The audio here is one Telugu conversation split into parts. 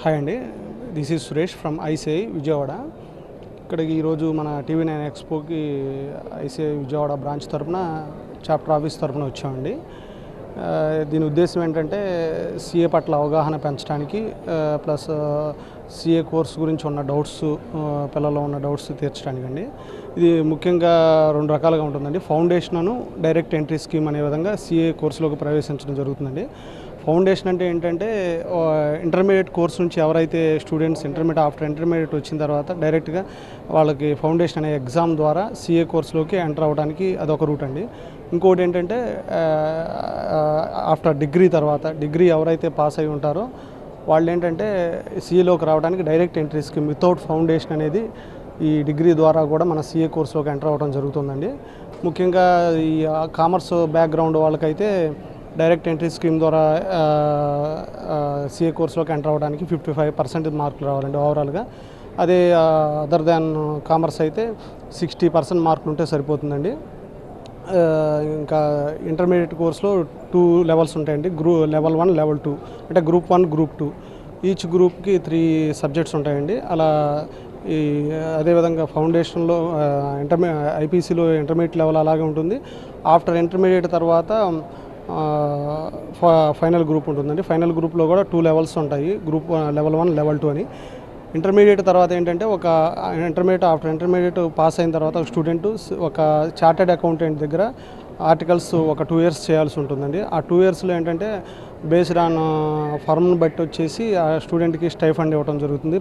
హాయ్ అండి, this is Suresh from ICI Vijayawada. ఇక్కడికి ఈరోజు మన టీవీ9 ఎక్స్పోకి ఐసిఐ విజయవాడ బ్రాంచ్ తరఫున చాప్టర్ ఆఫీస్ తరఫున వచ్చామండి. దీని ఉద్దేశం ఏంటంటే సిఏ పట్ల అవగాహన పెంచడానికి, ప్లస్ సిఏ కోర్స్ గురించి ఉన్న డౌట్స్, పిల్లల్లో ఉన్న డౌట్స్ తీర్చడానికి అండి. ఇది ముఖ్యంగా 2 రకాలుగా ఉంటుందండి. ఫౌండేషన్, డైరెక్ట్ ఎంట్రీ స్కీమ్ అనే విధంగా సిఏ కోర్సులోకి ప్రవేశించడం జరుగుతుందండి. ఫౌండేషన్ అంటే ఏంటంటే ఇంటర్మీడియట్ కోర్స్ నుంచి ఎవరైతే స్టూడెంట్స్ ఆఫ్టర్ ఇంటర్మీడియట్ వచ్చిన తర్వాత డైరెక్ట్గా వాళ్ళకి ఫౌండేషన్ అనే ఎగ్జామ్ ద్వారా సిఏ కోర్సులోకి ఎంటర్ అవ్వడానికి అదొక రూట్ అండి. ఇంకోటి ఏంటంటే ఆఫ్టర్ డిగ్రీ ఎవరైతే పాస్ అయి ఉంటారో వాళ్ళు ఏంటంటే సిఏలోకి రావడానికి direct entry scheme without foundation అనేది ఈ డిగ్రీ ద్వారా కూడా మన సిఏ కోర్సులోకి ఎంటర్ అవ్వడం జరుగుతుందండి. ముఖ్యంగా ఈ కామర్స్ బ్యాక్గ్రౌండ్ వాళ్ళకైతే డైరెక్ట్ ఎంట్రీ స్కీమ్ ద్వారా సిఏ కోర్సులోకి ఎంటర్ అవ్వడానికి 55% మార్కులు రావాలండి ఓవరాల్గా. అదే అదర్ దాన్ కామర్స్ అయితే 60% మార్కులు ఉంటే సరిపోతుందండి. ఇంకా ఇంటర్మీడియట్ కోర్సులో 2 లెవెల్స్ ఉంటాయండి. లెవెల్ 1, లెవెల్ 2 అంటే గ్రూప్ 1, గ్రూప్ 2 ఈచ్ గ్రూప్కి 3 సబ్జెక్ట్స్ ఉంటాయండి. అలా అదేవిధంగా ఫౌండేషన్లో ఐపీసీలో ఇంటర్మీడియట్ లెవెల్ అలాగే ఉంటుంది. ఆఫ్టర్ ఇంటర్మీడియట్ తర్వాత ఫైనల్ గ్రూప్ ఉంటుందండి. ఫైనల్ గ్రూప్లో కూడా 2 లెవెల్స్ ఉంటాయి, లెవెల్ 1, లెవెల్ 2 అని. ఇంటర్మీడియట్ తర్వాత ఏంటంటే ఆఫ్టర్ ఇంటర్మీడియట్ పాస్ అయిన తర్వాత స్టూడెంట్ ఒక చార్టెడ్ అకౌంటెంట్ దగ్గర ఆర్టికల్స్ ఒక 2 ఇయర్స్ చేయాల్సి ఉంటుందండి. ఆ 2 ఇయర్స్లో ఏంటంటే బేస్డ్ ఆన్ ఫర్మ్ని బట్టి వచ్చేసి ఆ స్టూడెంట్కి స్టైఫండ్ ఇవ్వడం జరుగుతుంది.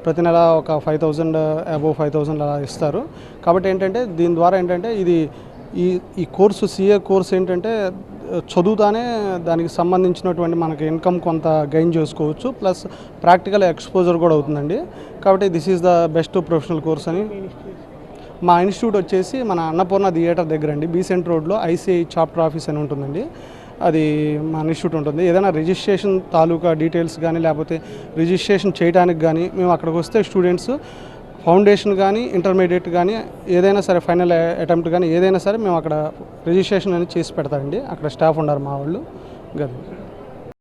ప్రతి నెల ఒక 5,000 అబోవ్ 5,000 అలా ఇస్తారు. కాబట్టి ఏంటంటే దీని ద్వారా ఏంటంటే ఈ కోర్సు సిఏ కోర్స్ ఏంటంటే చదువుతానే దానికి సంబంధించినటువంటి మనకి ఇన్కమ్ కొంత గెయిన్ చేసుకోవచ్చు, ప్లస్ ప్రాక్టికల్ ఎక్స్పోజర్ కూడా అవుతుందండి. కాబట్టి this is the best professional course అని. మా ఇన్స్టిట్యూట్ వచ్చేసి మన అన్నపూర్ణ థియేటర్ దగ్గర అండి, బీసెంట్ రోడ్లో ఐసిఐ చాప్టర్ ఆఫీస్ అని ఉంటుందండి. అది మా ఇన్స్టిట్యూట్ ఉంటుంది. ఏదైనా రిజిస్ట్రేషన్ తాలూకా డీటెయిల్స్ కానీ లేకపోతే రిజిస్ట్రేషన్ చేయడానికి కానీ మేము అక్కడికి వస్తే స్టూడెంట్స్ ఫౌండేషన్ కానీ ఇంటర్మీడియట్ కానీ ఏదైనా సరే ఫైనల్ అటెంప్ట్ కానీ ఏదైనా సరే మేము అక్కడ రిజిస్ట్రేషన్ అనేది చేసి పెడతామండి. అక్కడ స్టాఫ్ ఉన్నారు మా వాళ్ళు.